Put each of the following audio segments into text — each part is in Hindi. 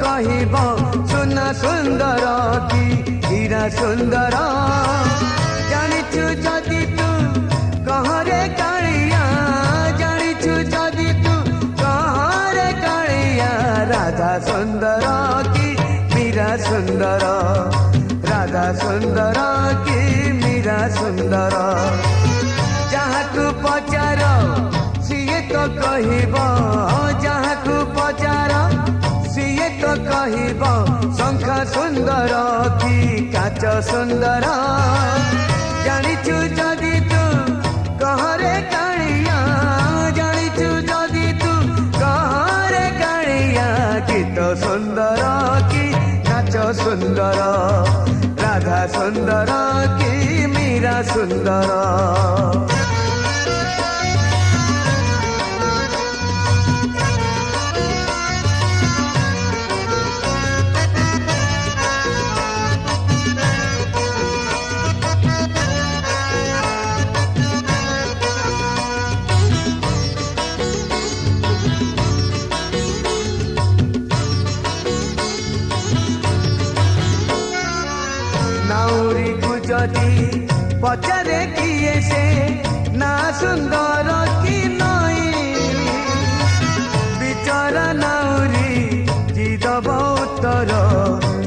कहब सुना सुंदर कि हीरा सुंदर जानिछु जदि तू कहरे कालिया जानिछु जदि तू कहरे कालिया राधा सुंदर कि मीरा सुंदर राधा सुंदर कि मीरा सुंदर जहाँ तू पचार सीए तो कहब जहाँ तू पचार सीए तो कहब शंख सुंदर कि काच सुंदर जानिछु जदि तू कहरे कालिया जानिछु जदि तू कहरे कालिया गीत सुंदर कि नाच सुंदर राधा सुंदर कि मीरा सुंदर नाउरी को जदि पचारे किए से ना सुंदर कि नई बिचारा नाउरी जिदब उत्तर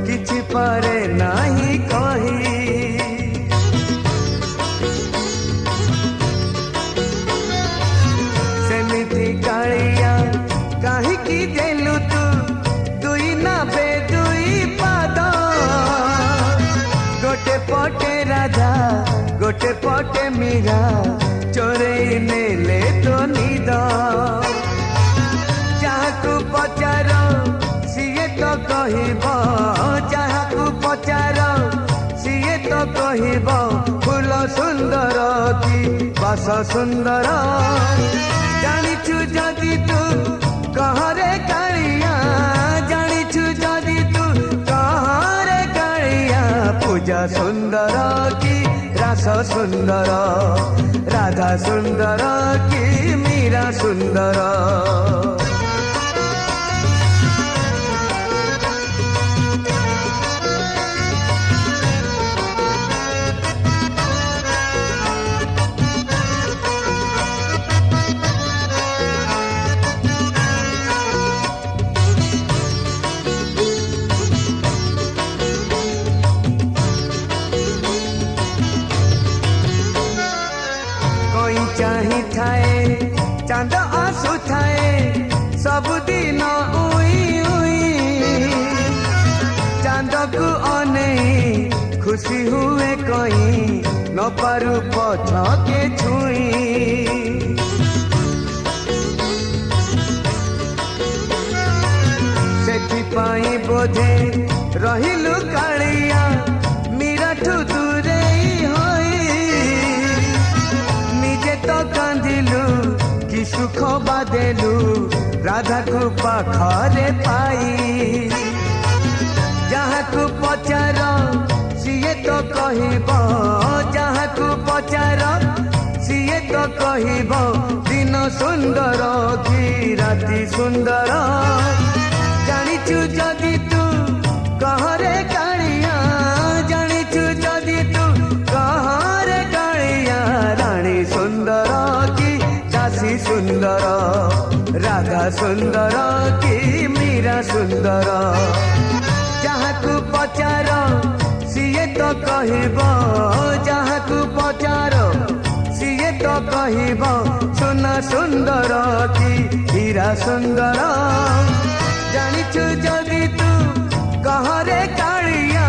किछि पारे नाही कही सेमिति कालिया काहिकी देलु तू दुई नाबे दुई पाद गोटे पटे राधा गोटे पटे मीरा चोरे नेले तो निद जहाँ पचार सीए तो कहब जहाँ पचार सीए तो कहब फूल सुंदर कि बास सुंदर जानिछु जदि तू कहरे कालिया जानिछु जदि तू कहरे कालिया पूजा सुंदर कि रास सुंदर राधा सुंदर कि मीरा सुंदर चाही थाए चांद आसु थाए सबुदिन उई उई चांद को अनेई खुशी हुए कहीं न पारू पछके छुई सेथिपाई बोधे रहिलु कालिया मीराठू दूरेई होई निजे तो कांदिलु कि सुख बादेलु राधा को पाखरे पाई जहाँ को पचार सीए तो कहब जहाँ को पचार सीए तो कहब दिन सुंदर कि राति सुंदर जानिछु जदि तू कहरे कालिया जानिछु जदि तू कहरे कालिया रानी सुंदर कि दासी सुंदर राधा सुंदर कि मीरा सुंदर जहाँ को पचार सीए तो कहब जहाँ को पचार सीए तो कहब सोना सुंदर कि हीरा सुंदर जानिछु जदि तू कहरे कालिया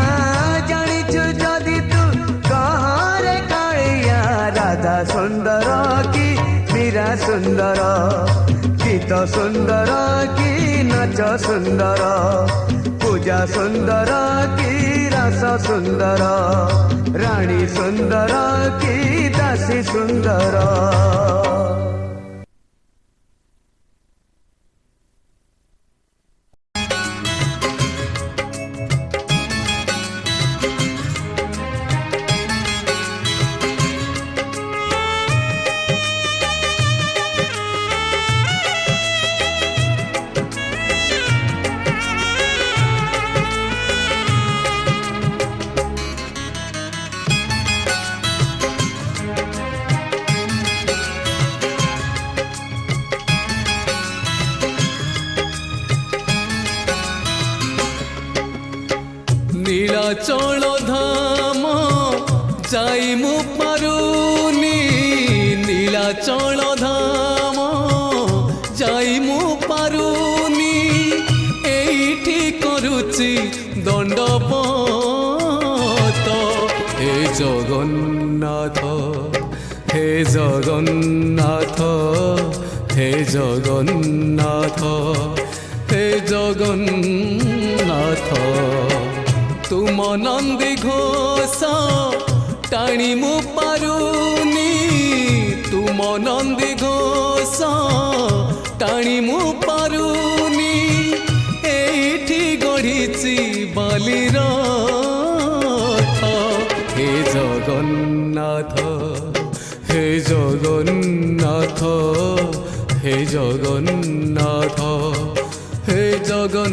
जानिछु जदि तू कहरे कालिया राधा सुंदर कि मीरा सुंदर गीत सुंदर कि नाच सुंदर पूजा सुंदर कि रस सुंदर रानी सुंदर कि दासी सुंदर नीलाचल धाम जाई मु पारुनी नीलाचल धाम जाई मु पारुनी एठी करुची दंडपत हे जगन्नाथ हे जगन्नाथ हे जगन्नाथ हे जगन्नाथ तुम नंदी घोष टाणी मु पारुनी तुम नंदी घोष टाणी मु पारुनी एठी गढ़ी बालीर हे जगन्नाथ हे जगन्नाथ हे जगन्नाथ हे जगन्नाथ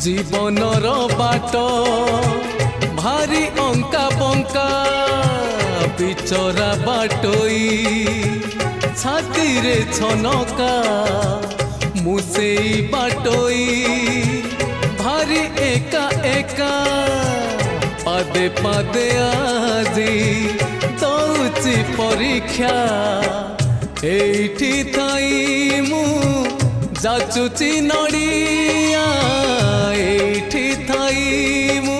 जीवनर बाट भारी अंका बंका बिचरा बाटोई छाती रे छनका मुसेई बाटोई भारी एका एका पादे पादे आजी दौची परीक्षा एठी थाई मु जाचुची नड़िया एठी थाई मु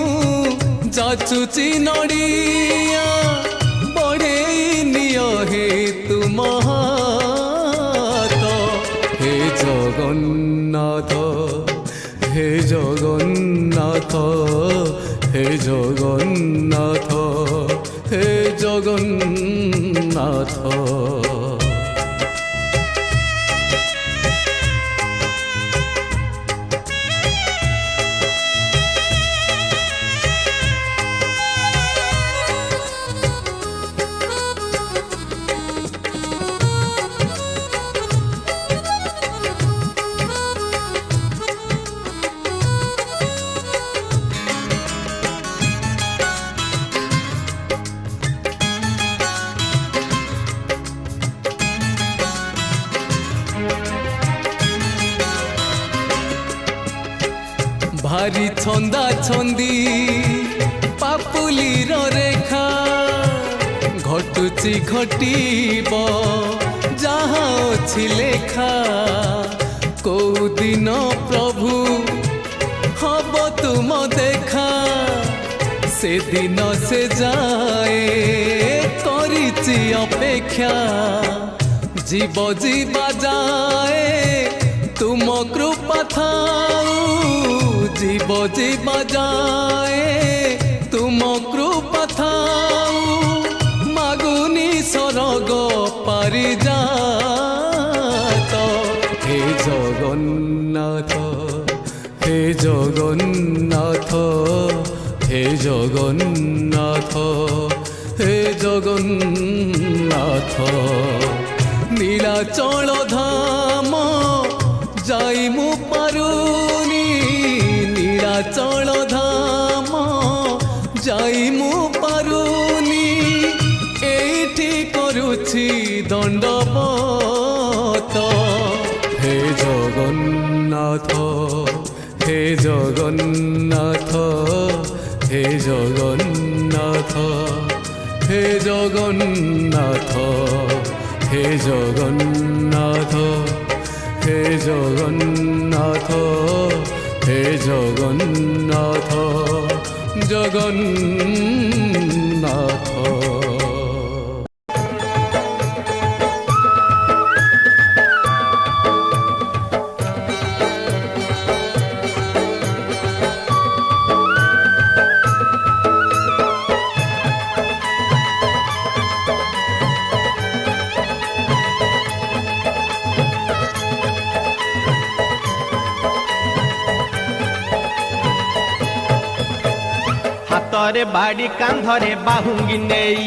जाचुची नड़िया बढ़े नियो हे तुम हाथ हे जगन्नाथ हे जगन्नाथ हे जगन्नाथ हे जगन्नाथ भारी छंदा छंदी पापुलीर रेखा घटुची घटीब जहाँ अछि लेखा कौ दिन प्रभु हब तुम देखा से दिन से जाए करिछि अपेक्षा जीव जीवा जाए तुम कृपा थाऊ जीव जीवा जाए तुम कृपा थाऊ मागुनी सरग पारि जात हे जगन्नाथ हे जगन्नाथ हे जगन्नाथ हे जगन्नाथ नीलाचल धाम जाई मु पारुनी नीलाचल धाम जाई मु पारुनी एठी करुछि दंडपत हे जगन्नाथ हे जगन्नाथ हे जगन्नाथ हे जगन्नाथ हे जगन्नाथ हे जगन्नाथ हे जगन्नाथ जगन्नाथ ହାତରେ ବାଡ଼ି କାନ୍ଧରେ ବାହୁଙ୍ଗି ନେଇ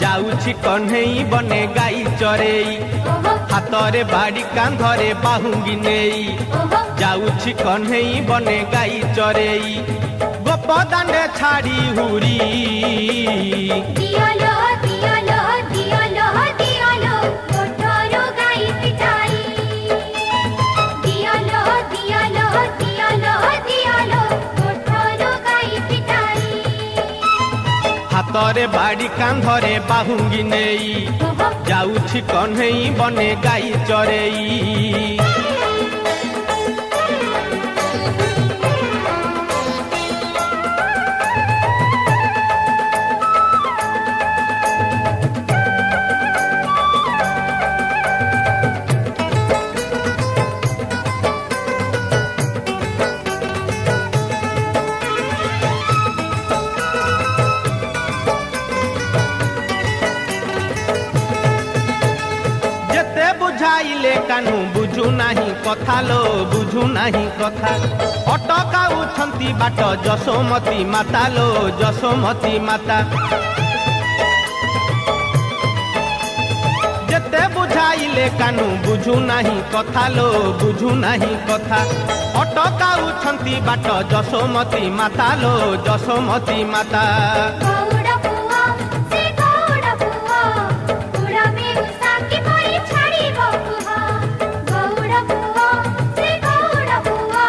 ଯାଉଛି କହ୍ନେଇ ବନେ ଗାଈ ଚରେଇ। ହାତରେ ବାଡ଼ି କାନ୍ଧରେ ବାହୁଙ୍ଗି ନେଇ ଯାଉଛି କହ୍ନେଇ ବନେ ଗାଈ ଚରେଇ। ଗୋପ ଦାଣ୍ଡେ ଛାଡ଼ି ହୁରି ଦିଅଲୋ ଦିଅଲୋ ଦିଅଲୋ ଦିଅଲୋ କୋଠରୁ ଗାଈ ପିଟାଇ। ଦିଅଲୋ ଦିଅଲୋ ଦିଅଲୋ ଦିଅଲୋ କୋଠରୁ ଗାଈ ପିଟାଇ। ହାତରେ ବାଡ଼ି କାନ୍ଧରେ ବାହୁଙ୍ଗି ନେଇ ଯାଉଛି କହ୍ନେଇ ବନେ ଗାଈ ଚରେଇ। ବୁଝାଇଲେ କାନୁ ବୁଝୁ ନାହିଁ କଥା ଲୋ ବୁଝୁ ନାହିଁ କଥା। ଅଟକାଉଛନ୍ତି ବାଟ ଯଶୋମତୀ ମାତା ଲୋ ଯଶୋମତୀ ମାତା। ଯେତେ ବୁଝାଇଲେ କାନୁ ବୁଝୁ ନାହିଁ କଥା ଲୋ ବୁଝୁ ନାହିଁ କଥା। ଅଟକାଉଛନ୍ତି ବାଟ ଯଶୋମତୀ ମାତା ଲୋ ଯଶୋମତୀ ମାତା। ଗଉଡ଼ ପୁଅ ସେ ଗଉଡ଼ ପୁଅ ପୁରା ବେଉସା କିପରି ଛାଡ଼ିବ କୁହ। ଗଉଡ଼ ପୁଅ ସେ ଗଉଡ଼ ପୁଅ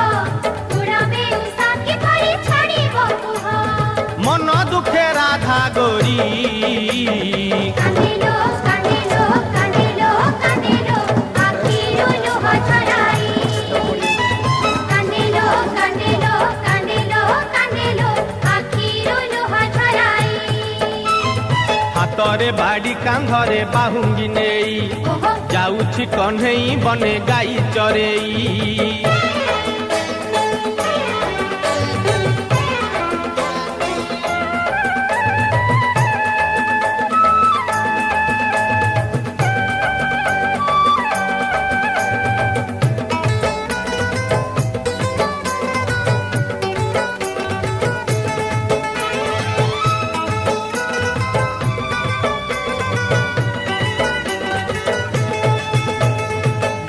ପୁରା ବେଉସା କିପରି ଛାଡ଼ିବ କୁହ। ମନ ଦୁଃଖେ ରାଧା ଗୋରୀ କାନ୍ଦିଲୋ କାନ୍ଦିଲୋ କାନ୍ଦିଲୋ କାନ୍ଦିଲୋ ଆଖିରୁ ଲୁହ ଝରାଇ। କାନ୍ଦିଲୋ କାନ୍ଦିଲୋ କାନ୍ଦିଲୋ କାନ୍ଦିଲୋ ଆଖିରୁ ଲୁହ ଝରାଇ। ହାତରେ ବାଡ଼ି କାନ୍ଧରେ ବାହୁଙ୍ଗି ନେଇ ଯାଉଛି କହ୍ନେଇ ବନେ ଗାଈ ଚରେଇ।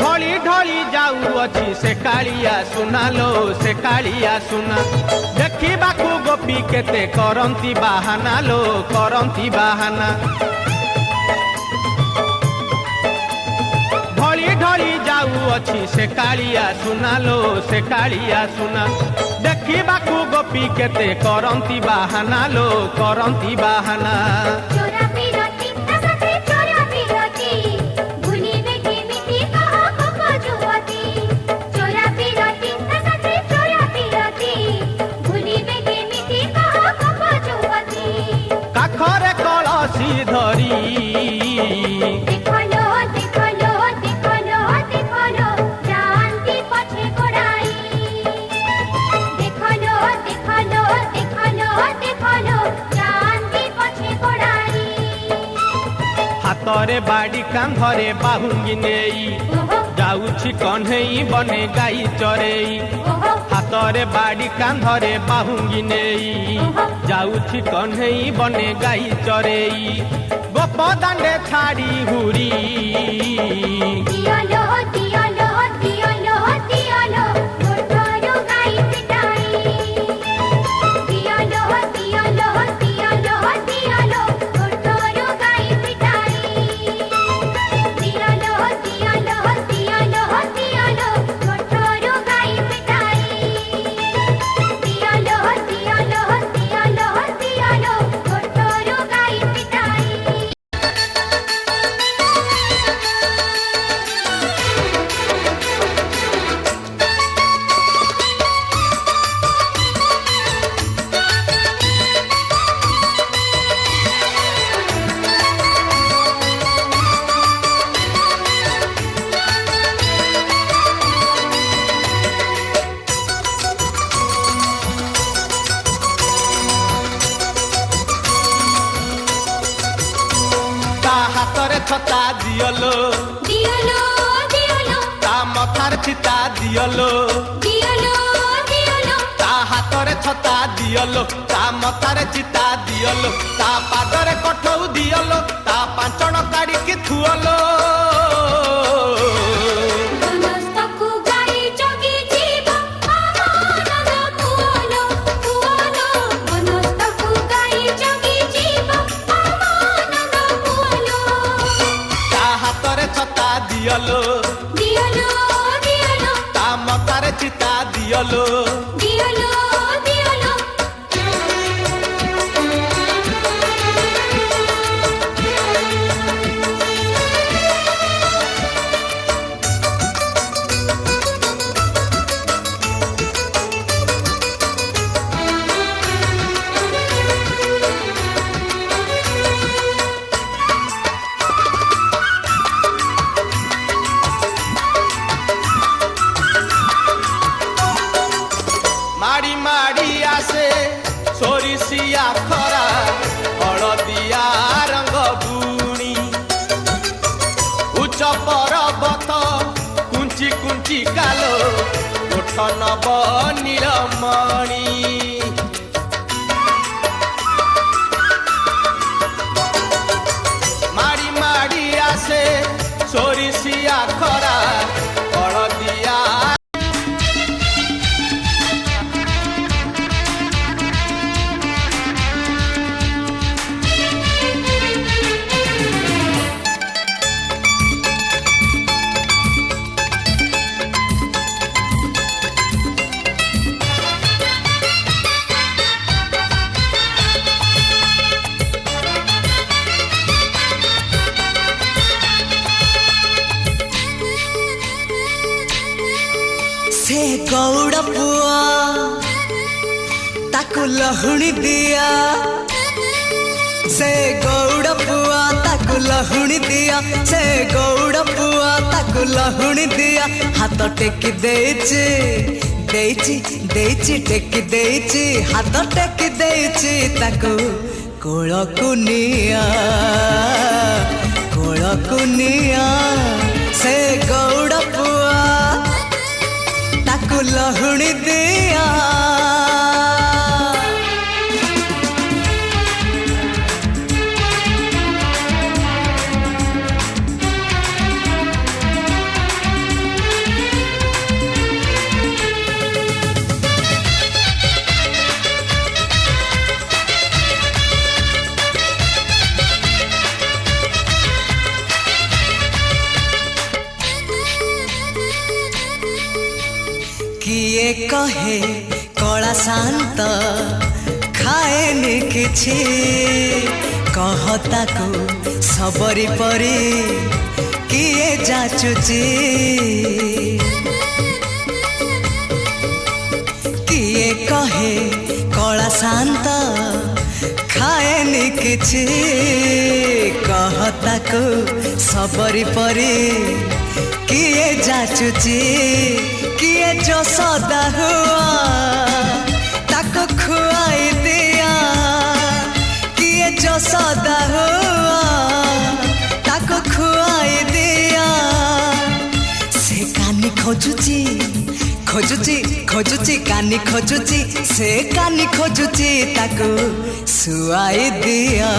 ଢଳି ଢଳି ଯାଉଅଛି ସେ କାଳିଆ ସୁନା ଲୋ ସେ କାଳିଆ ସୁନା। ଦେଖିବାକୁ ଗୋପୀ କେତେ କରନ୍ତି ବାହାନା ଲୋ କରନ୍ତି ବାହାନା। ଢଳି ଢଳି ଯାଉଅଛି ସେ କାଳିଆ ସୁନା ଲୋ ସେ କାଳିଆ ସୁନା। ଦେଖିବାକୁ ଗୋପୀ କେତେ କରନ୍ତି ବାହାନା ଲୋ କରନ୍ତି ବାହାନା। ଚୋରା ବିରତି ତା ସାଥେ ଚୋରା ବିରତି ଭୁଲିବେ କେମିତି କହ ଗୋପ ଯୁବତୀ। ଚୋରା ବିରତି ତା ସାଥେ ଚୋରା ବିରତି ଭୁଲିବେ କେମିତି କହ ଗୋପ ଯୁବତୀ। କାଖରେ କଳସି ଧରି ଦେଖଲୋ ଦେଖଲୋ ଦେଖଲୋ ଦେଖଲୋ ଯାଆନ୍ତି ପଛେ ଗୋଡ଼ାଇ। ଦେଖଲୋ ଦେଖଲୋ ଦେଖଲୋ ଦେଖଲୋ ଯାଆନ୍ତି ପଛେ ଗୋଡ଼ାଇ। ହାତରେ ବାଡ଼ି କାନ୍ଧରେ ବାହୁଙ୍ଗି ନେଇ ଯାଉଛି କହ୍ନେଇ ବନେ ଗାଈ ଚରେଇ। ହାତରେ ବାଡ଼ି କାନ୍ଧରେ ବାହୁଙ୍ଗି ନେଇ ଯାଉଛି କହ୍ନେଇ ବନେ ଗାଈ ଚରେଇ। ଗୋପ ଦାଣ୍ଡେ ଛାଡ଼ି ହୁରି ଦିଅଲୋ ଦିଅଲୋ ଦିଅଲୋ ଦିଅଲୋ କୋଠରୁ ଗାଈ ପିଟାଇ। ଦିଅଲୋ ଦିଅଲୋ ଦିଅଲୋ ଦିଅଲୋ କୋଠରୁ ଗାଈ ପିଟାଇ। ଦିଅଲୋ ଦିଅଲୋ ଦିଅଲୋ ଦିଅଲୋ କୋଠରୁ ଗାଈ ପିଟାଇ। ଦିଅଲୋ ଦିଅଲୋ ଦିଅଲୋ ଦିଅଲୋ କୋଠରୁ ଗାଈ ପିଟାଇ। ତା ହାତରେ ଛତା ଦିଅଲୋ ଦିଅଲୋ ଦିଅଲୋ ତା ମଥାରେ ଚିତା ଦିଅଲୋ ଦିଅଲୋ ଦିଅଲୋ ତା ହାତରେ ଛତା दियलो ता मतारे चिता दियलो ता पादरे कठौ दियलो ता पांचण काढ़ी के थुअलो बनस्तकु गाई जगी जीव आनंद पुअलो पुअलो बनस्तकु गाई जगी जीव आनंद पुअलो ता हातरे छता दियलो दियलो दियलो ता मतारे चिता दियलो दियलो दियलो माड़ी माड़ी आसे सोरिसिया खरा हलदिया रंग बुणी उच्च पर्वत कुंची कुंची कालो ओठ नब नीलमणि माड़ी माड़ी आसे सोरिसिया खरा हलदिया से गौड़ पुआ ताकु लहुणी दिया से गौड़ पुआ ताकु लहुणी दिया से गौड़ पुआ ताकु लहुणी दिया हाथ टेकी देची देची देची टेकी देची हाथ टेकी देची ताकु कोळकु निया से गौड़ पुआ ताकु लहुणी दिया किए कहे कला शांत खाएनि किछि कहताकु सबरी परी किए जाचुची किए कहे कला शांत खाएनि किछि कहताकु सबरी परी किए जाचुची किए जो सदा हुआ ताको खुआई दिया किए जो सदा हुआ ताको खुआई दिया से कानी खोजुची खोजुची खोजुची कानी खोजुची से कानी खोजुची ताको सुआई दिया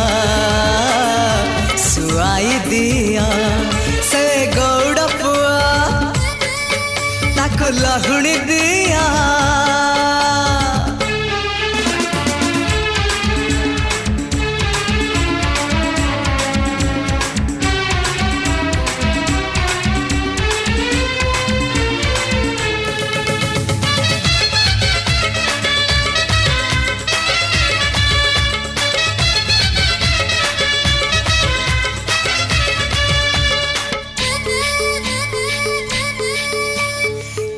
से गौड़ पुआ ताको लहुणी दिया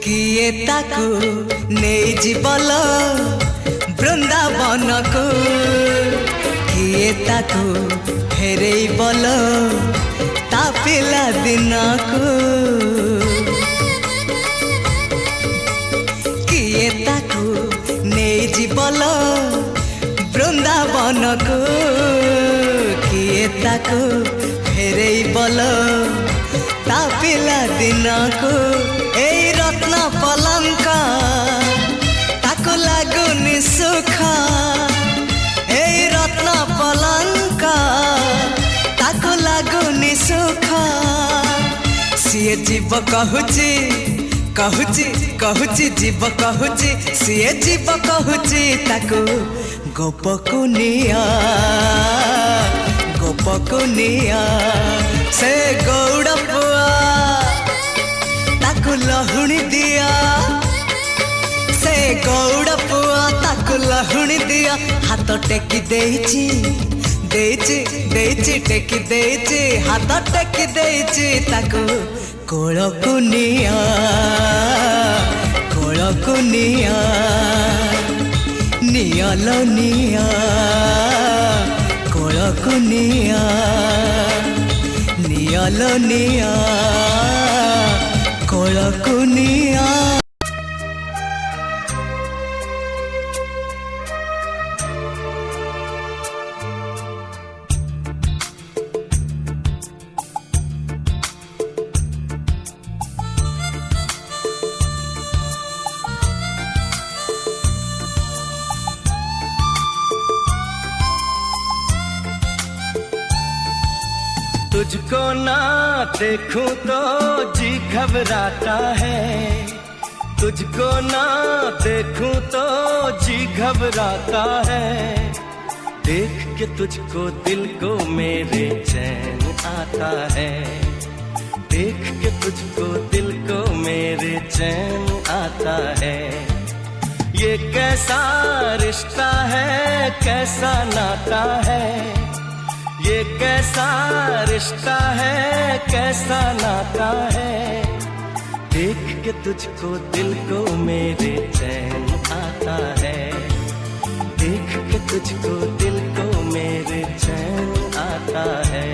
किए ताकु नहीं जीवल वृंदावन को किए ताकु फेरे बल ता पिला दिन को किए ताकु नहीं जीवल वृंदावन को किए ताकु फेरे बल ता पिला दिन को ए रत्न पलंका ताको ଲାଗୁନି ସୁଖ ଏଇ ରତ୍ନ ପଲଙ୍କ ତାକୁ ଲାଗୁନି ସୁଖ ସିଏ ଯିବ କହୁଛି କହୁଛି କହୁଛି ଯିବ କହୁଛି ସିଏ ଯିବ କହୁଛି ତାକୁ ଗୋପକୁ ନିଆ ସେ ଗୌଡ଼ ପୁଅ ତାକୁ ଲହୁଣୀ ଦିଅ ସେ ଗୌଡ଼ ପୁଅ ତାକୁ ଲହୁଣୀ ଦିଅ ହାତ ଟେକି ଦେଇଛି ଟେକି ଦେଇଛି ହାତ ଟେକି ଦେଇଛି ତାକୁ କୋଳକୁ ନିଆ ନିଆଲୋ ନିଆ କୋଳକୁ ନିଆ ନିଆଲୋ ନିଆ କୋଳକୁ ନିଆ तुझको ना देखूं तो जी घबराता है तुझको ना देखूं तो जी घबराता है देख के तुझको दिल को मेरे चैन आता है देख के तुझको दिल को मेरे चैन आता है ये कैसा रिश्ता है कैसा नाता है ये कैसा रिश्ता है कैसा नाता है देख के तुझको दिल को मेरे चैन आता है देख के तुझको दिल को मेरे चैन आता है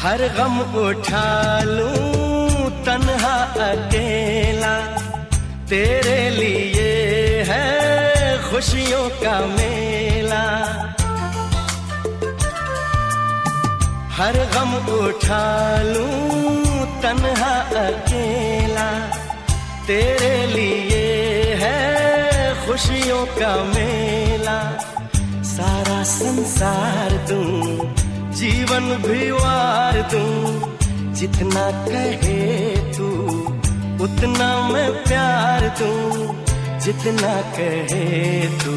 हर गम उठा लूं तन्हा अकेला तेरे लिए है खुशियों का मेला हर गम उठा लूं तन्हा अकेला तेरे लिए है खुशियों का मेला सारा संसार दूं जीवन भी वार दूं जितना कहे तू उतना मैं प्यार दूं जितना कहे तू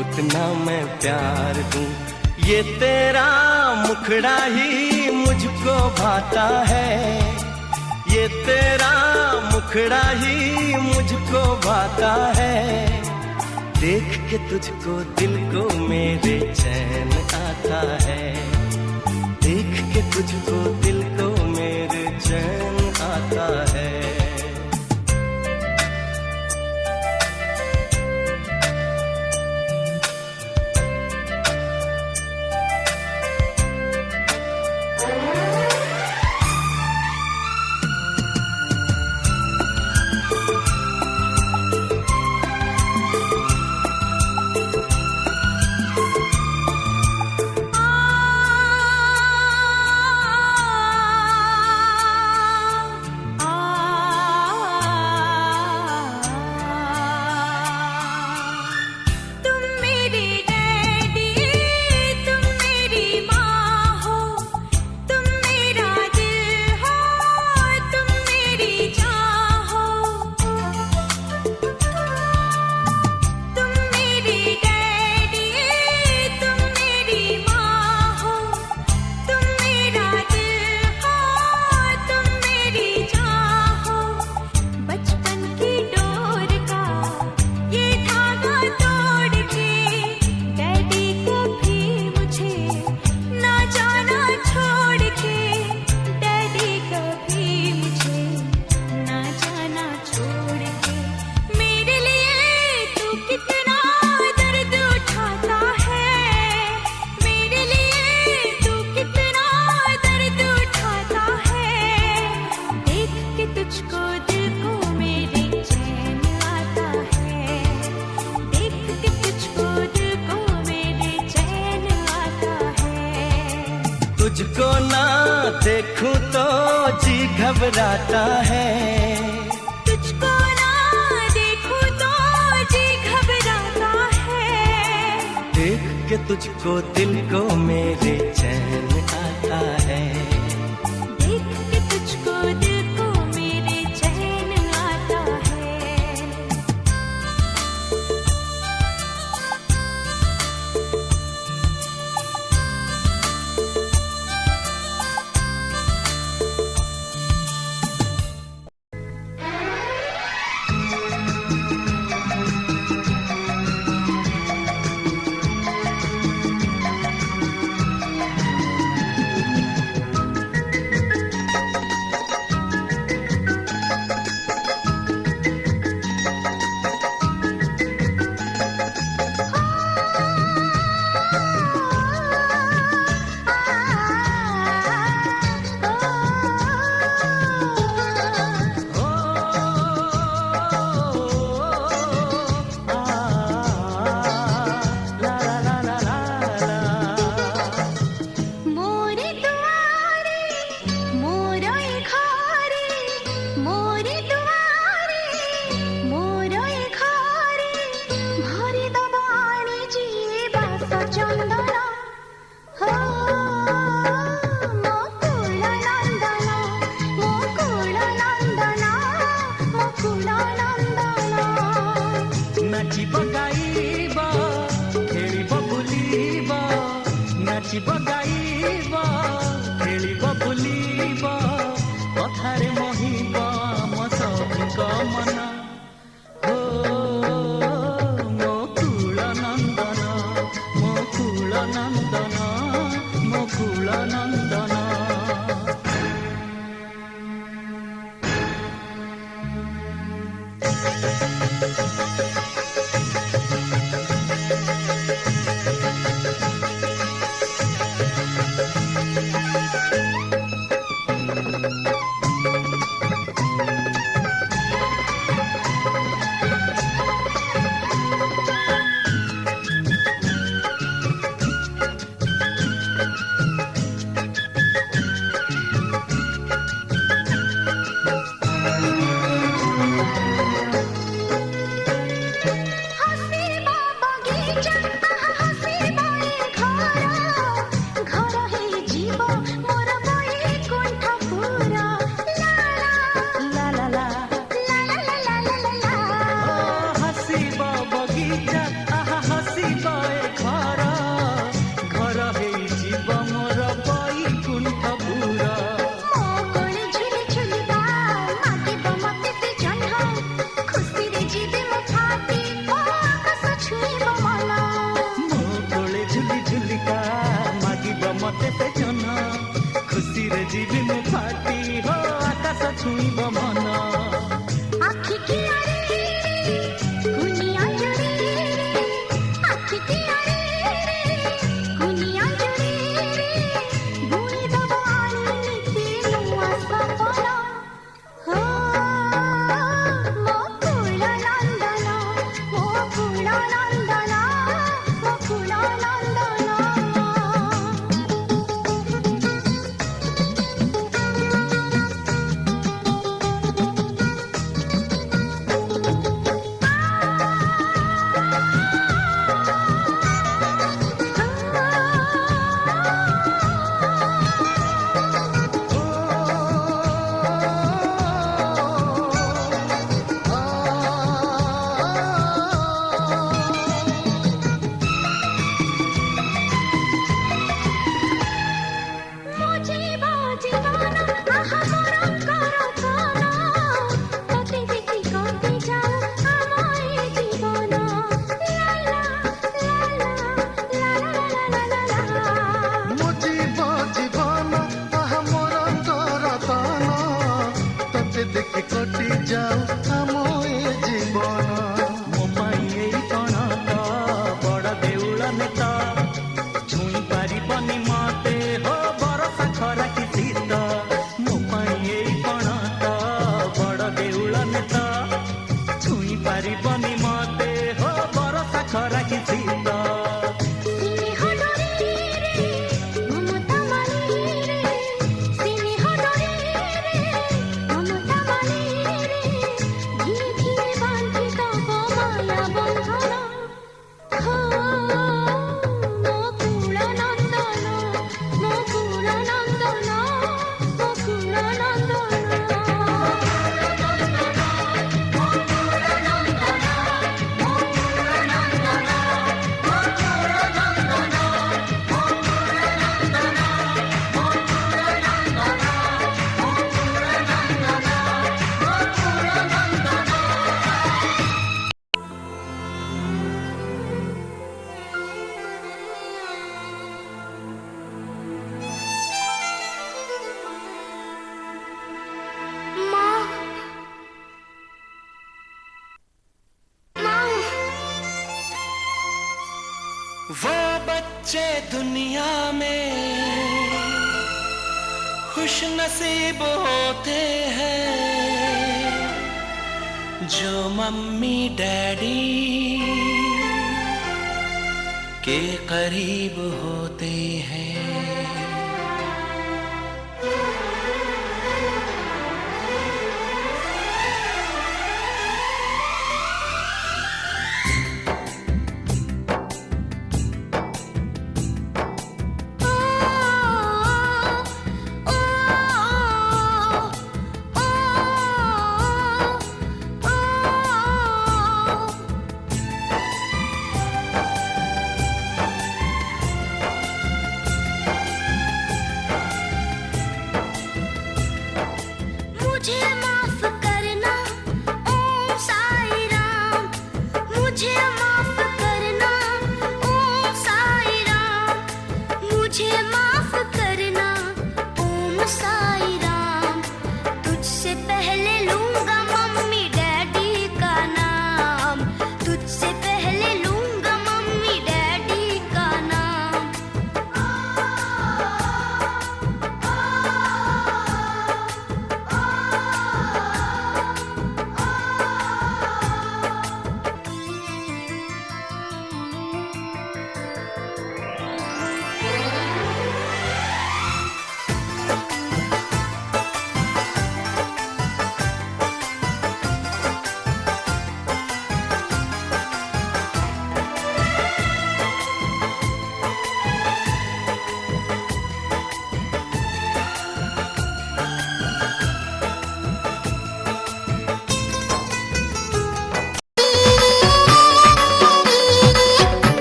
उतना मैं प्यार दूं ये तेरा मुखड़ा ही मुझको भाता है ये तेरा मुखड़ा ही मुझको भाता है देख के तुझको दिल को मेरे चैन आता है देख के तुझको दिल को मेरे चैन आता है तुझको ना देखूं तो जी घबराता है, तुझको ना देखूं तो जी घबराता है। देख के तुझको दिल को मेरे चैन आता है, देख के तुझको दिल को मेरे चैन आता है। नाचिब गाइब खेलिब बुलिब कथारे मोहिब आम सबीक मन हो मो कुल नंदन मो कुल नंदन मो कुल नंदन। खुशी रे जीवी मु फाटी हो आकाश छुईब मन आखि की आरे कुनिया जुड़ी रे आखि की आरे कुनिया जुड़ी रे बुनी दबानी नीति नुआ सपना हो मो कुल नंदन मो कुल नंदन मो कुल नंदन। सच्चे दुनिया में खुश नसीब होते हैं जो मम्मी डैडी के करीब होते हैं। मुझे माफ करना ओम साई राम, मुझे माफ करना ओम साई राम, मुझे माफ करना ओम साई राम। तुझसे पहले लूंगा मम्मी डैडी का नाम, तुझसे पहले लूंगा मम्मी डैडी का नाम।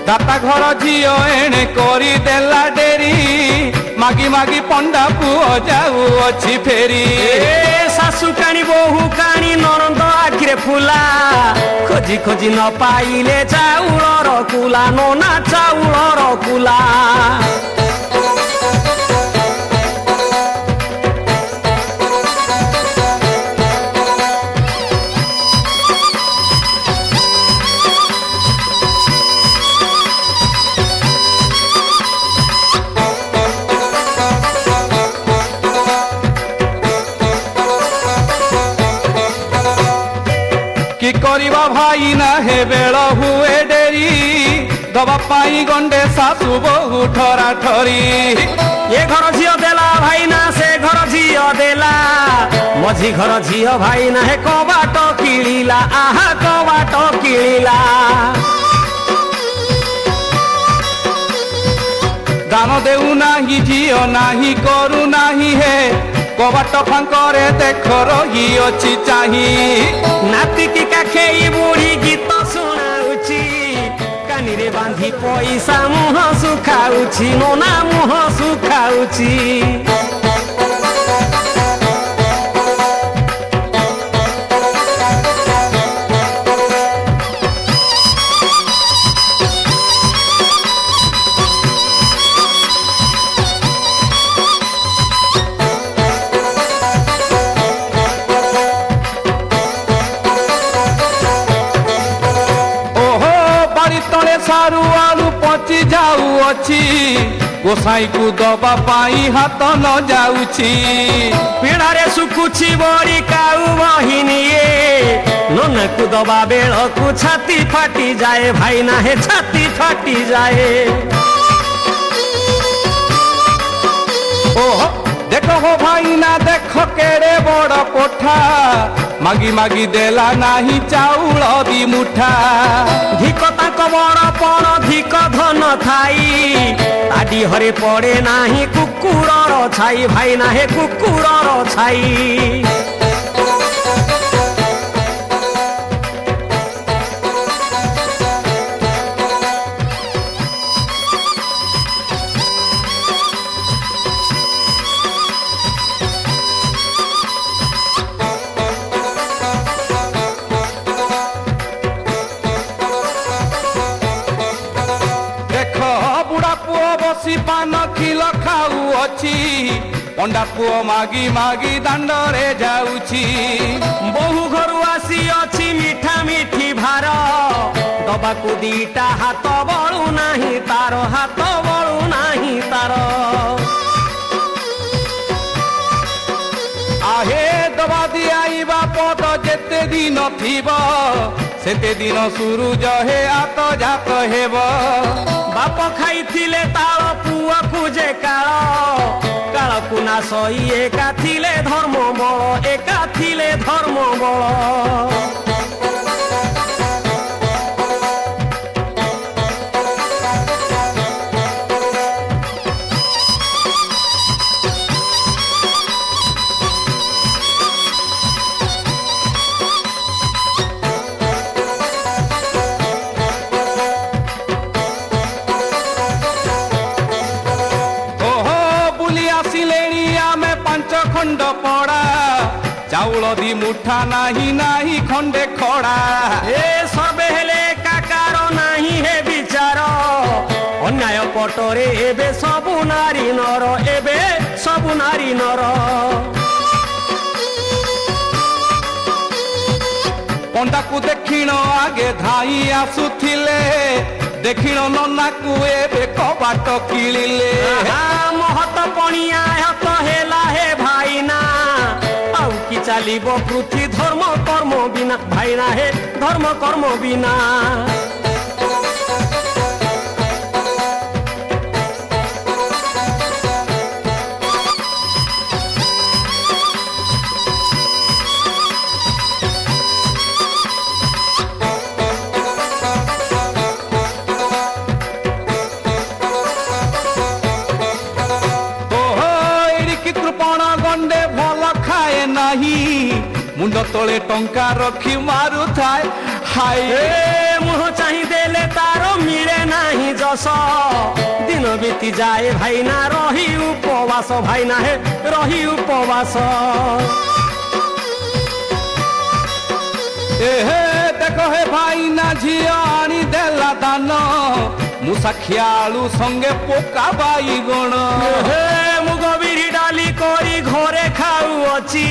दाता घर झील एणे करी देला डेरी मागी मागी पंडा पुओ जाऊ अच्छी फेरी। शाशु काणी बोहू काणी नरंद आखिरे फुला खोजी खोजी न पाइले चाउलर कुला नोना चाउलर कुला। कि करिबा भाई ना हे बेल हुए डेरी दबा पाई गंडे सासु बहु ठरा ठरी। ये घर झील देला भाई ना से घर झील देला मझी घर झील भाई ना हे कबाट किलिला आहा कबाट किलिला। दान देऊ नाही झील नाही करू नाही हे कबाट फांकरे देख रही अच्छी चाही। नाती की काखेई बुढ़ी गीत शुणाउची कानी रे बांधी पैसा मुह सुखाउची नोना मुह सुखाउची। सारू आलू पची जाऊ अच्छी गोसाई को दबा पाई हाथ न जाऊची। पीड़ारे सुखुची बड़ी काऊ बहिनीए नोना को दबा बेल को छाती फाटी जाए भाई ना हे छाती फाटी जाए। ओहो देखो हो भाई ना देखो केड़े बड़ कोठा मागी मागी देला नाही चाउल दी मुठा। धिक ताक बड़ पण धिक धन थाई ताडी हरे पड़े नाही कुकुरर छाई भाई ना हे कुकुरर छाई। पान किल खाऊ अच्छी ପଣ୍ଡା ପୁଅ ମାଗି ମାଗି ଦାଣ୍ଡରେ ଯାଉଛି ବହୁ ଘରୁ ଆସି ଅଛି ମିଠା ମିଠି ଭାର ଦବାକୁ ଦିଟା ହାତ ବଳୁ ନାହିଁ ତାର ହାତ ବଳୁ ନାହିଁ ତାର ଆହେ ଦବା ଦିଆଇବା ପଦ ଯେତେ ଦିନ ଥିବ ସେତେ ଦିନ ସୁରୁଜ ହେ ଆତ ଜାତ ହେବ ବାପ ଖାଇଥିଲେ ତାଳ ପୁଅକୁ ଯେ କାଳ କାଳକୁ ନା ସହି ଏକା ଥିଲେ ଧର୍ମ ବଳ ଏକା ଥିଲେ ଧର୍ମ ବଳ ଖଣ୍ଡ ପଡ଼ା ଚାଉଳ ଦି ମୁଠା ନାହିଁ ନାହିଁ ଖଣ୍ଡେ ଖଡ଼ା ଏ ସବେ ହେଲେ କାକାର ନାହିଁ ହେ ବିଚାର ଅନ୍ୟାୟ ପଟରେ ଏବେ ସବୁ ନାରୀ ନର ଏବେ ସବୁ ନାରୀ ନର ପଣ୍ଡାକୁ ଦେଖିଣ ଆଗେ ଧାଇଁ ଆସୁଥିଲେ ଦେଖିଣ ନନାକୁ ଏବେ କବାଟ କିଳିଲେ ମହତ ପଣିଆ ହତ ହେଲା ହେ ଭାଇନା ଆଉ କି ଚାଲିବ ପୃଥ୍ୱୀ ଧର୍ମ କର୍ମ ବିନା ଭାଇନା ହେ ଧର୍ମ କର୍ମ ବିନା ମୁଣ୍ଡ ତଳେ ଟଙ୍କା ରଖି ମାରୁଥାଏ ହାଇ ମୁହଁ ଚାହିଁ ଦେଲେ ତାର ମିଳେ ନାହିଁ ଯଶ ଦିନ ବିତି ଯାଏ ଭାଇନା ରହି ଉପବାସ ଭାଇନା ହେ ରହି ଉପବାସ ଏହେ ଦେଖ ହେ ଭାଇନା ଝିଅ ଆଣି ଦେଲା ଦାନ ମୂଷା ଖିଆଳୁ ସଙ୍ଗେ ପୋକା ବାଇଗଣ ମୁଗ ବିରି ଡାଲି କରି ଘରେ ଖାଉଅଛି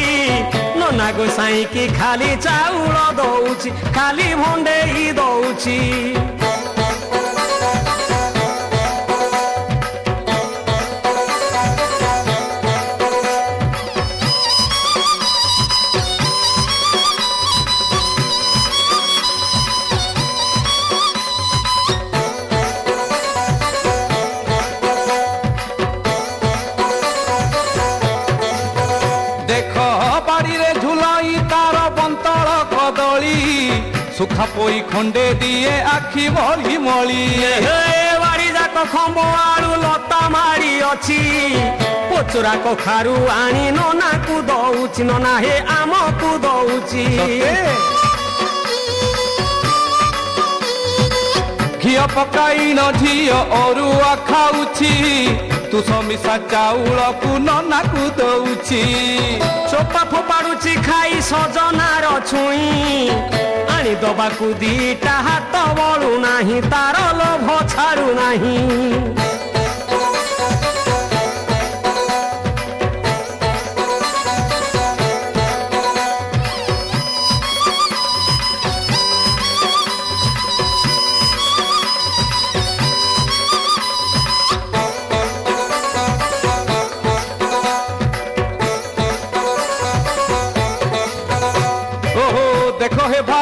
ନନା ଗୋସାଇଁକି ଖାଲି ଚାଉଳ ଦଉଛି ଖାଲି ଭଣ୍ଡେଇ ଦଉଛି ସୁଖା ପୋଇ ଖଣ୍ଡେ ଦିଏ ଆଖି ଭଳି ମଳି ବାଡ଼ି ଯାକ ଖମ୍ବ ଆଳୁ ଲତା ମାରି ଅଛି ପଚୁରା କଖାରୁ ଆଣି ନନାକୁ ଦଉଛି ନନା ହେ ଆମକୁ ଦଉଛି ଘିଅ ପକାଇନ ଝିଅ ଅରୁଆ ଖାଉଛି ତୁସ ମିଶା ଚାଉଳକୁ ନନାକୁ ଦଉଛି ଚୋପା ଫୋପାଡୁଛି ଖାଇ ସଜନାର ଛୁଇଁ ଆଣି ଦବାକୁ ଦିଟା ହାତ ବଳୁ ନାହିଁ ତାର ଲୋଭ ଛାଡୁ ନାହିଁ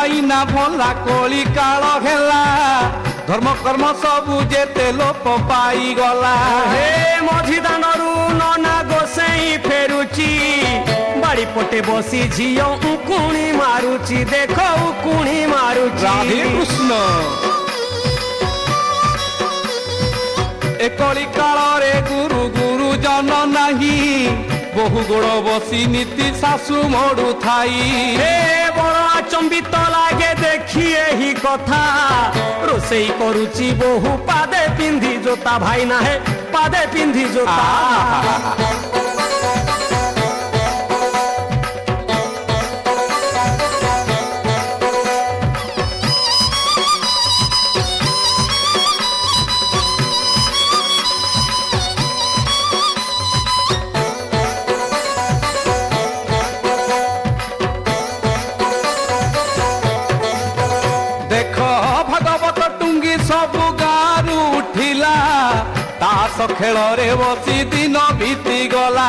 ଭାଇନା ଭଲା କଳି କାଳ ହେଲା ଧର୍ମ କର୍ମ ସବୁ ଯେତେ ଲୋପ ପାଇଗଲା ହେ ମଝି ଦାନରୁ ନନା ଗୋସେଇ ଫେରୁଛି ବାଡ଼ି ପଟେ ବସି ଝିଅ ଉକୁଣି ମାରୁଛି ଦେଖ ଉକୁଣି ମାରୁଛି ରାଧେ କୃଷ୍ଣ ଏ କଳି କାଳରେ ଗୁରୁ ଗୁରୁଜନ ନାହିଁ ବହୁ ଗୋଡ଼ ବସି ନୀତି ଶାଶୁ ମଡୁଥାଇ ବଡ଼ ଆଚମ୍ବିତ ଲାଗେ ଦେଖି ଏହି କଥା ରୋଷେଇ କରୁଛି ବହୁ ପାଦେ ପିନ୍ଧି ଜୋତା ଭାଇନା ହେ ପାଦେ ପିନ୍ଧି ଜୋତା ଖେଳରେ ବସି ଦିନ ବିତି ଗଲା।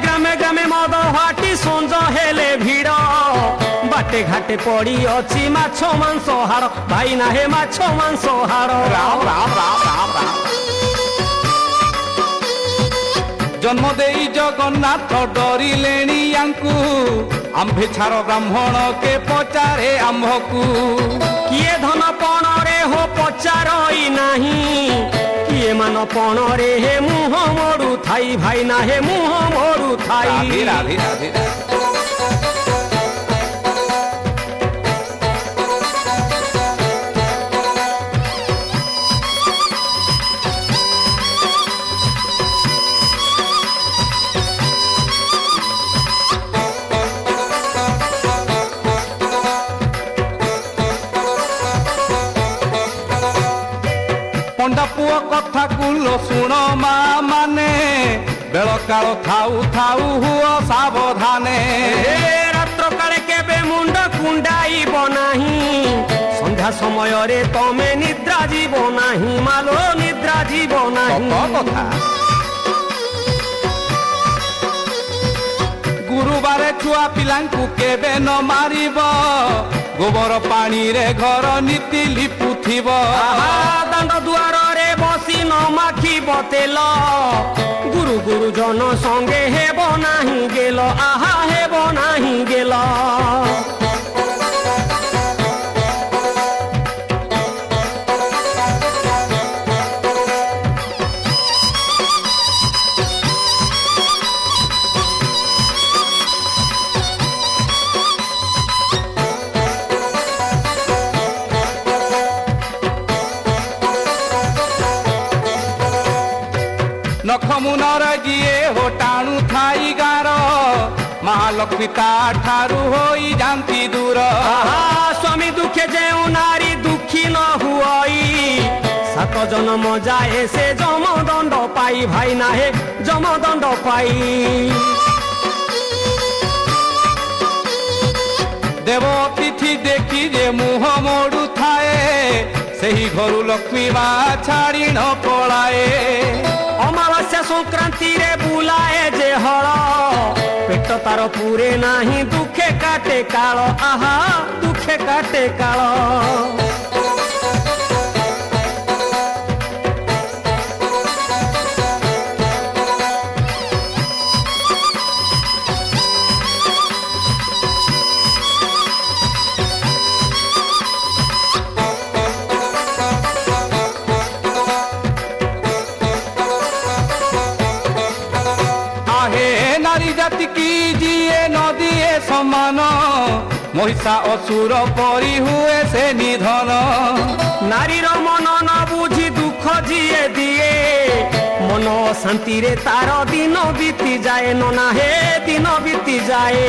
ଗ୍ରାମେ ଗ୍ରାମେ ମଦ ହାଟି ସଞ୍ଜ ହେଲେ ଭିଡ଼ ବାଟେ ଘାଟେ ପଡ଼ି ଅଛି ମାଛ ମାଂସ ହାଡ଼ ଭାଇ ନା ହେ ମାଛ ମାଂସ ହାଡ଼। ରାମ ରାମ ରାମ ରାମ ରାମ। ଜନ୍ମ ଦେଇ ଜଗନ୍ନାଥ ଡରିଲେଣି ୟାଙ୍କୁ ଆମ୍ଭେ ଛାର ବ୍ରାହ୍ମଣ କେ ପଚାରେ ଆମ୍ଭକୁ। କିଏ ଧନ ପଣରେ ହୋ ପଚାରଇ ନାହିଁ କିଏ ମାନ ପଣରେ ହେ ମୁହଁ ମୋଡୁ ଥାଇ ଭାଇ ନା ହେ ମୁହଁ ମୋଡୁ ଥାଇ। ରାଧେ ରାଧେ ରାଧେ ରାଧେ। ପଣ୍ଡା ପୁଅ କଥା କୁଲ ଶୁଣ ମା ମାନେ ବେଳ କାଳ ଥାଉ ଥାଉ ହୁଅ ସାବଧାନେ। ରାତ୍ର କାଳେ କେବେ ମୁଣ୍ଡ କୁଣ୍ଡାଇବ ନାହିଁ ସନ୍ଧ୍ୟା ସମୟରେ ତମେ ନିଦ୍ରା ଯିବ ନାହିଁ ମାଲୋ ନିଦ୍ରା ଯିବ ନାହିଁ। କଥା ଗୁରୁବାରେ ଛୁଆ ପିଲାଙ୍କୁ କେବେ ନ ମାରିବ ଗୋବର ପାଣିରେ ଘର ନୀତି ଲିପୁଥିବ। ଦାଣ୍ଡ ଦୁଆରରେ ବସି ନ ମାଖିବ ତେଲ ଗୁରୁ ଗୁରୁଜନ ସଙ୍ଗେ ହେବ ନାହିଁ ଗେଲ ଆହା ହେବ ନାହିଁ ଗେଲ। ନଖମୁନର ଯିଏ ହୋ ଟାଣୁ ଥାଇ ଗାର ମହାଲକ୍ଷ୍ମୀ ତା ଠାରୁ ହୋଇ ଯାନ୍ତି ଦୂର। ସ୍ୱାମୀ ଦୁଃଖେ ଯେଉଁ ନାରୀ ଦୁଃଖୀ ନ ହୁଅଇ ସାତ ଜନ୍ମ ଯାଏ ସେ ଯମଦଣ୍ଡ ପାଇ ଭାଇ ନା ହେ ଯମଦଣ୍ଡ ପାଇ। ଦେବ ଅତିଥି ଦେଖି ଯେ ମୁହଁ ମୋଡୁ ଥାଏ ସେହି ଘରୁ ଲକ୍ଷ୍ମୀ ମା ଛାଡ଼ି ନ ପଳାଏ। ଅମାବାସ୍ୟା ସଂକ୍ରାନ୍ତିରେ ବୁଲାଏ ଯେ ହଳ ପେଟ ତାର ପୁରେ ନାହିଁ ଦୁଃଖେ କାଟେ କାଳ ଆହା ଦୁଃଖେ କାଟେ କାଳ। ଜାତିକି ଯିଏ ନଦିଏ ସମାନ ମହିଷା ଅସୁର ପରି ହୁଏ ସେ ନିଧନ। ନାରୀର ମନ ନ ବୁଝି ଦୁଃଖ ଯିଏ ଦିଏ ମନ ଶାନ୍ତିରେ ତାର ଦିନ ବିତି ଯାଏ ନନା ହେ ଦିନ ବିତି ଯାଏ।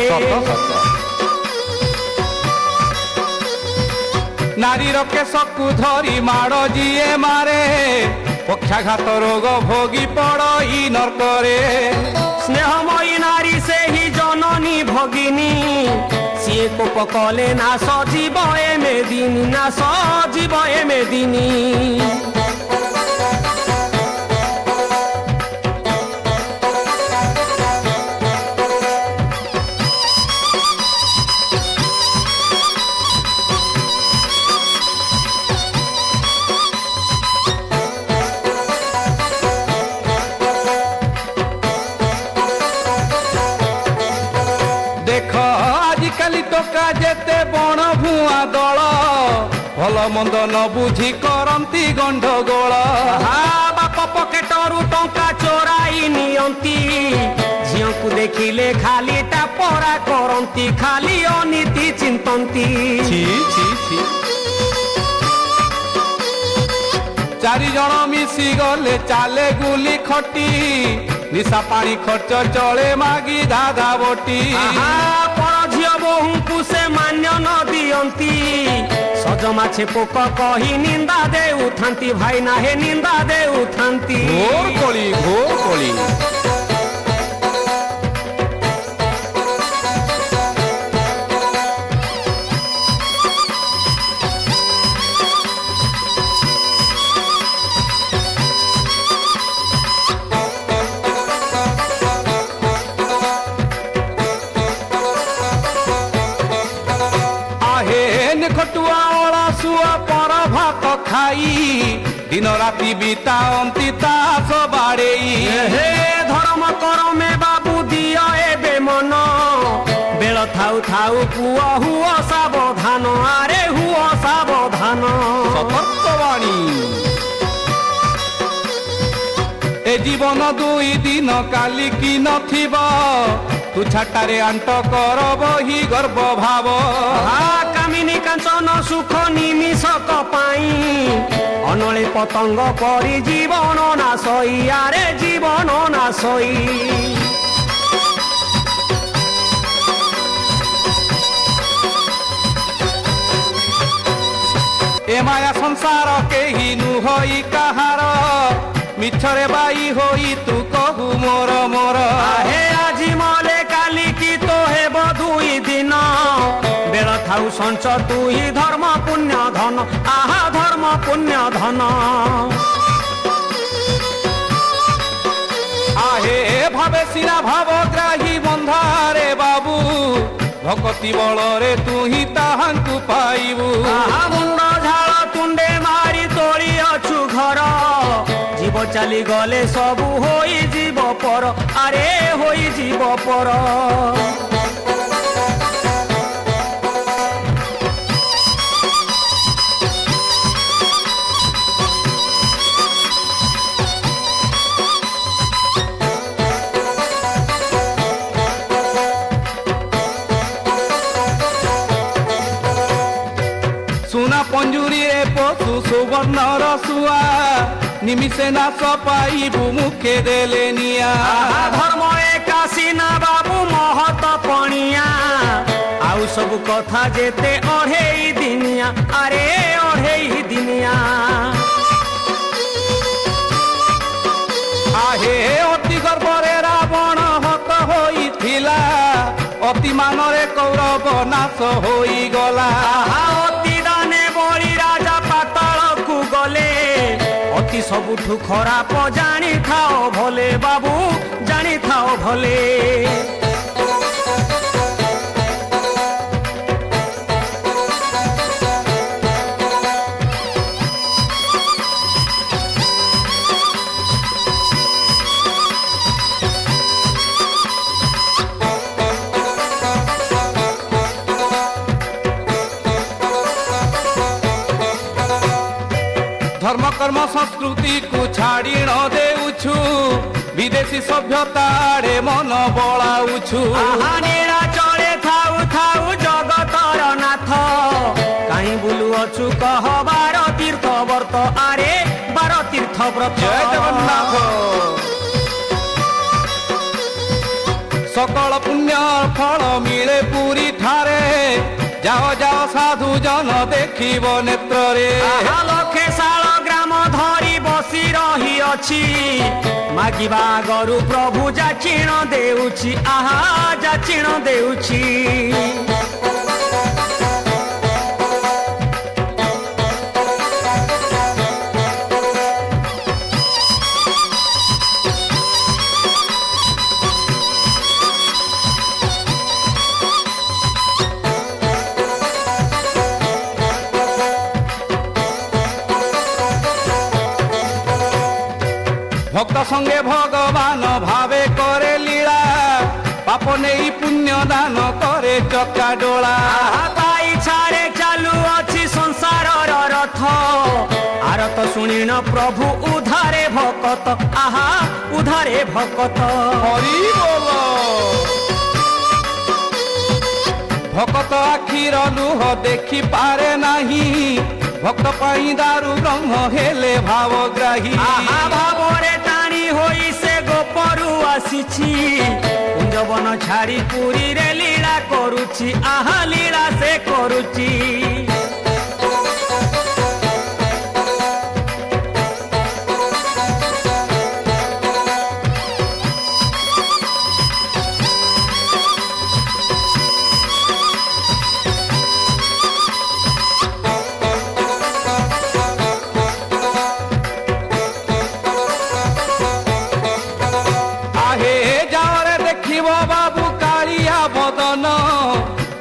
ନାରୀର କେଶକୁ ଧରି ମାଡ଼ ଯିଏ ମାରେ ପକ୍ଷାଘାତ ରୋଗ ଭୋଗି ପଡ଼ଇ ନର୍କରେ। ସ୍ନେହମୟୀ ନାରୀ ସେହି ଜନନୀ ଭଗିନୀ ସିଏ କୋପ କଲେ ନା ସଜୀବ ଏମେ ଦିନି ନା ସଜୀବ ଏମେ ଦିନି। ଟୋକା ଯେତେ ବଣ ଭୁଆ ଦଳ ଭଲ ମନ୍ଦ ନ ବୁଝି କରନ୍ତି ଗଣ୍ଡଗୋଳ। ବାପ ପକେଟରୁ ଟଙ୍କା ଚୋରାଇ ନିଅନ୍ତି ଝିଅକୁ ଦେଖିଲେ ଖାଲି ଟାପରା କରନ୍ତି ଖାଲି ଅନୀତି ଚିନ୍ତନ୍ତି। ଚାରି ଜଣ ମିଶି ଗଲେ ଚାଲେ ଗୁଲି ଖଟି ନିଶା ପାଣି ଖର୍ଚ୍ଚ ଚଳେ ମାଗି ଦାଦା ବଟି। ଝିଅ ବୋହୂଙ୍କୁ ସେ ମାନ୍ୟ ନ ଦିଅନ୍ତି ସଜମାଛେ ପୋକ କହି ନିନ୍ଦା ଦେଉଥାନ୍ତି ଭାଇ ନା ହେ ନିନ୍ଦା ଦେଉଥାନ୍ତି। ଘୋର କଳି ଘୋର କଳି। दिन राति बिताओंती तास बाड़ेई हे धर्म करमे बाबू दियो एबे मन बेल थाउ थाउ पुआ हुओ सावधान आरे हुओ सावधान सतर्कवाणी ए जीवन दुई दिन काली की नथिब तू छाटारे आंट कर बही गर्व भाव कामिनी कांचन सुख निमिषक पाई अनले पतंग परी जीवन नाशई आरे जीवन नाशई ए माया संसार केही नुहई काहार मिछरे बाई होई तू कहू मोर मोर हे आजी मले काली की तो हे बधुई दिन बेल थाउ संच तू ही धर्म पुण्य धन आहा धर्म पुण्य धन आहे भावे सिना भावग्राही बंधारे बाबू भक्ति बलरे तू ही ताहांकु पाइबू आहा मुंड झाल तुंडे मारी तोड़ी अछु घर जीव चली गले सबू होई जीव पर आरे होई जीव पर सुना पंजुरी रे पशु सुवर्ण रसुआ निमिषे नाश पाइबू मुखे देले निया धर्म एकाशी ना बाबू महत पणिया आउ सब कथा जेते अढ़ेई दिनिया अरे अढ़ेई दिनिया आहे अति गर्वरे रावण हत होइथिला अति मानरे कौरव नाश होई गला अति दाने बड़ी राजा पाताल को गले अति सबुठु खराब जानी थाओ भले बाबू जानी थाओ भले धर्म कर्म संस्कृति को छाड़ी न देउछु विदेशी सभ्यता रे मन बळाउछु नीरा चले थाउ थाउ जगतर नाथ काई बुलु अछु कह बार तीर्थ व्रत आरे बार तीर्थ व्रत जय जगन्नाथ सकल पुण्य फल मिले पूरी ठारे जाओ जाओ साधु जन देखिब नेत्रे लक्षे साल ग्राम धरी बसी रही अछि मागिबा गरु प्रभु जाचिण देउछि आहा जाचिण देउछि भक्त संगे भगवान भावे करे लीला पाप नहीं पुण्य दान करे चक्का डोला पाई छाड़े चालू अछि संसार रथ आरत शुणिन प्रभु उधारे भकत आहा उधारे भकत हरि बोल भक्त आखिर लुह देखी पारे नाही भक्त पाई दारू ब्रह्म हेले भावग्राही आहा भावरे टाणी होई से गोपरु आसीछि कुंजवन छाड़ी पुरी रे लीला करुछि आहा लीला से करुछि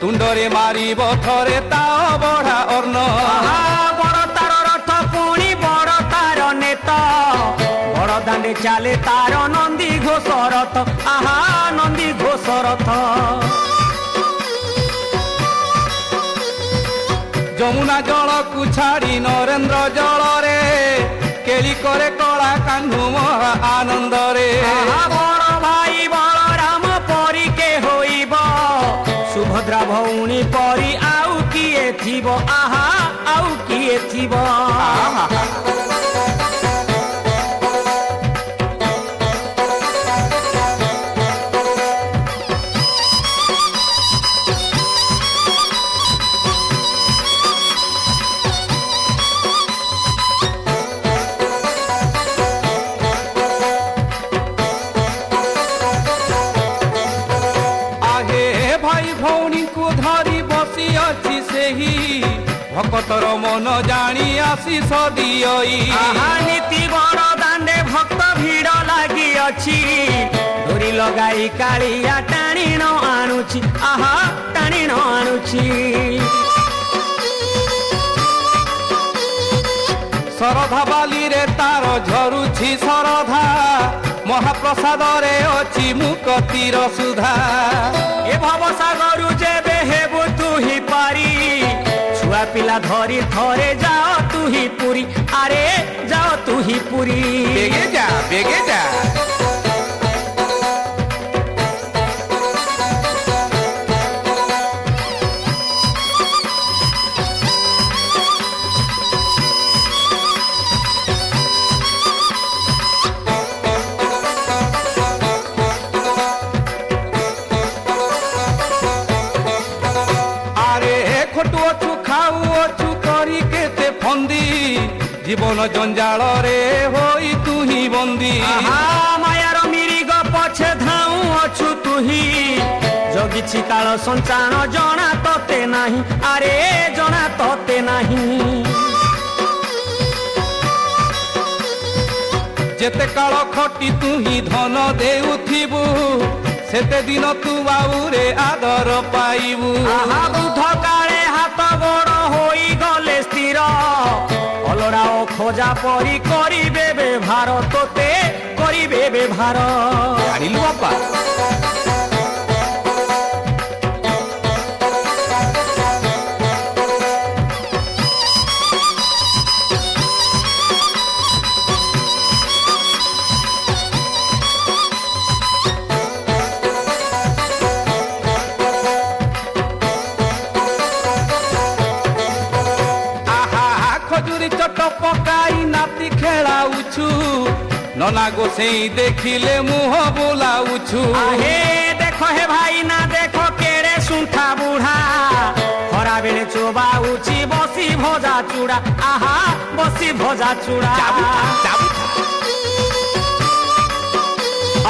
तुंडरे मारिब थरे ता बढ़ा अर्न बड़ तार रथ पुणी बड़ तार ଖଣ୍ଡେ ଚାଲେ ତାର ନନ୍ଦୀ ଘୋଷ ରଥ ଆହା ନନ୍ଦୀ ଘୋଷ ରଥ ଯମୁନା ଜଳକୁ ଛାଡ଼ି ନରେନ୍ଦ୍ର ଜଳରେ କେଳି କରେ କଳା କାହ୍ନୁ ମହା ଆନନ୍ଦରେ ବଡ଼ ଭାଇ ବଳରାମ ପରି କେ ହୋଇବ ସୁଭଦ୍ରା ଭଉଣୀ ପରି ଆଉ କିଏ ଥିବ ଆହା ଆଉ କିଏ ଥିବ ভকতর মন জানি আশিষ দিয়ই নীতি বড় দাণ্ডে ভক্ত ভিড় লাগি অছি ডোরি লগাই কালিয়া টাণিণ আনুছি আহা টাণিণ আনুছি শরধা বালিরে তার ঝরুছি শরধা মহাপ্রসাদরে অছি মুকতির সুধা এ ভবসাগরু যেবে হেবু তুহি পারি ছুয়া পিলা ধরি থরে যাও তুহি পুরী আরে যাও তুহি পুরী বেগে যা বেগে যা জীবন জঞ্জালরে হই তুহি বন্দী মায়ার মিরিগ পছে ধাউ অছু তুহি জগিছি কাল সঞ্চাণ জনা ততে নাহি আরে জনা ততে নাহি যেতে কাল খটি তুহি ধন দেউথিবু সেতে দিন তু বাবুরে আদর পাইবু বুধ কালে হাত গোড় হই গলে স্থির অলড়াও খোঁজা পরি করিবে ব্যবহার তোতে করিবে ব্যবহার জানিলু বাপা ননা গোসেই দেখিলে মুহ বোলাউছু হে দেখো হে ভাই না দেখো কেড়ে শুঁঠা বুড়া খরা বেড়ে চোবাউছি বসি ভজা চূড়া আহা বসি ভজা চূড়া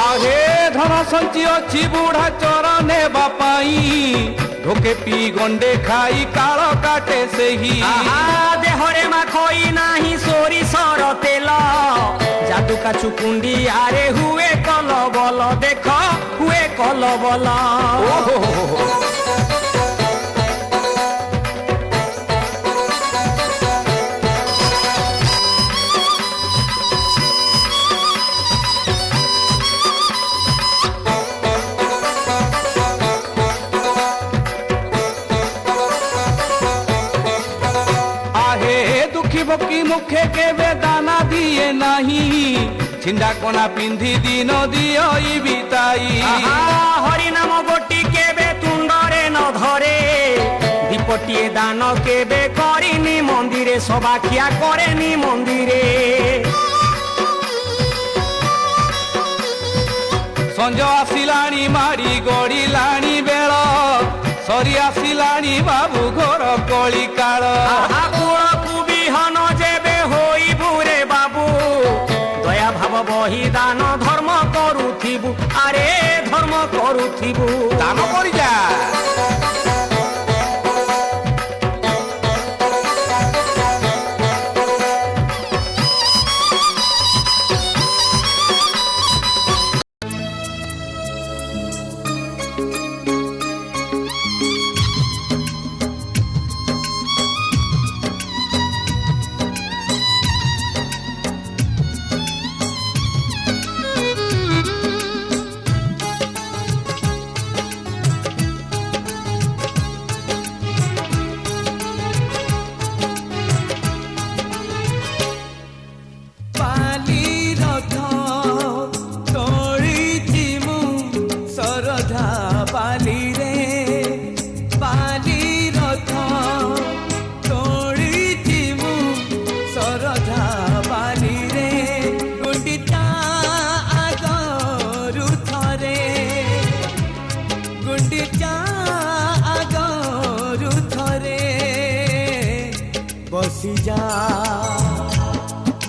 আহে ধন সঞ্চি অছি বুড়া চর নেবা পাই ঢোকে পি গন্ডে খাই কাল কাটে সেহি দেহরে মাখই নাহি সরিষর তেল জাদু কাছু কুন্ডি আরে হুয়ে কল বল দেখ হুয়ে কল বল বকি মুখে কেবে দানা দিয়ে নাহি ছিন্ডা কোনা পিন্ধি দিন দিয়ই বিতাই হরি নাম গোটি কেবে তুণ্ডরে ন ধরে দীপটিয়ে দান কেবে করিনি মন্দিরে সবাখিয়া করেনি মন্দিরে সঞ্জ আসিলানি মারি গড়িলানি বেল সরি আসিলানি বাবু ঘর কলি কাল বহিদান ধর্ম করুথিবু আরে ধর্ম করুথিবু দান করি যা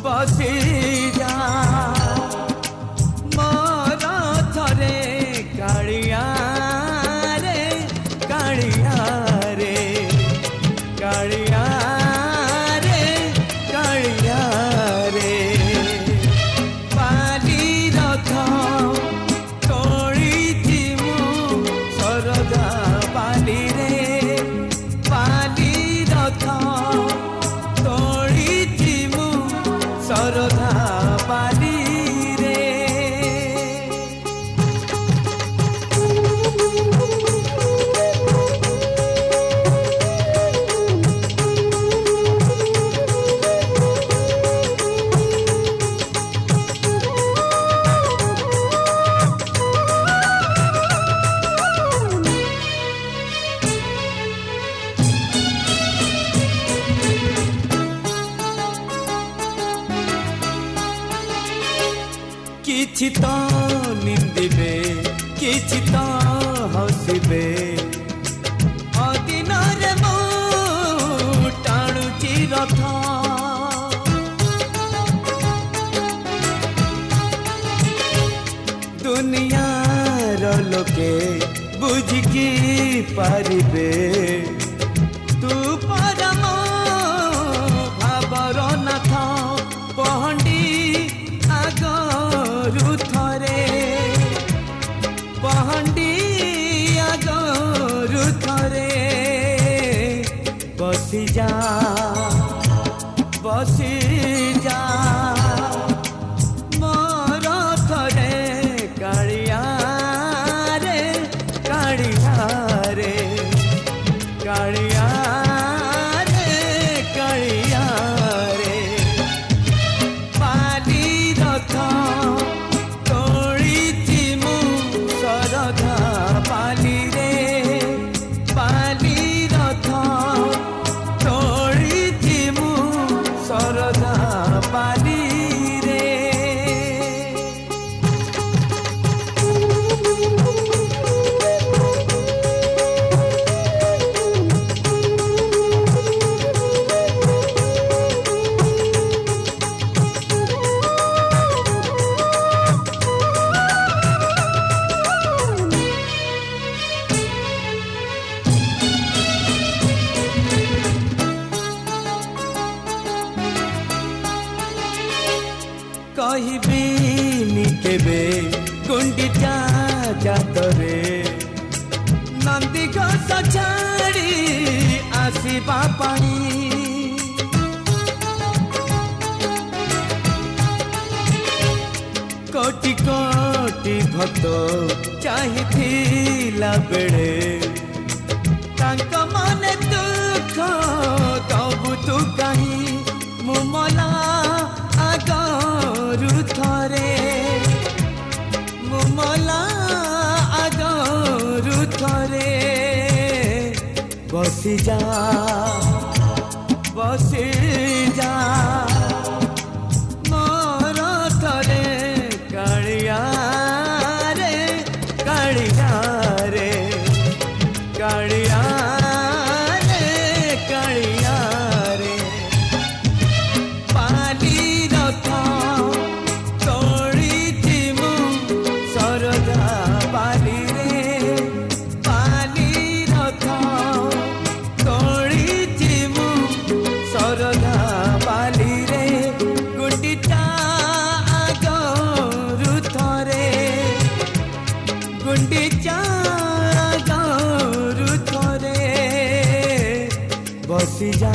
बसी जा मोर थरे कालिया रे कालिया रे कालिया रे कालिया रे पाली रथ तोड़ी थी मु सरदा पाली रे पाली रथ तोड़ी थी मु सरदा पाली रे किछि तो निंदिबे किछि तो हसिबे अदिन रे मो टाणुची रथ दुनिया रो लोके बुझिकी पारिबे तू परम भावर नाथ पहंडी आगरु थरे पहंडी आगरु थरे बसी जा मोर थरे कालिया रे कालिया रे कालिया रे कालिया रे पाली रथ तोड़ी थी मु सरधा पाली रे पाली रथ तोड़ी थी मु सरधा पाली रे कहिबिनी केबे गुंडिचा जातरे नंदी घोष छाड़ी आसीबा पानी कोटि कोटि भक्त चाहिथिला बेले तांक मने दुख दबु तू कहीं मुमला आगरु थरे मुमला आगरु थरे बसी जा मोर थरे कालिया रे कालिया रे कालिया रे कालिया रे पाली रथ तोड़ी थी मु सरदा पाली रे पाली रथ तोड़ी थी मु सरदा पाली रे गुंडिचा आगरु थरे गुंडिचा आगरु थरे बसी जा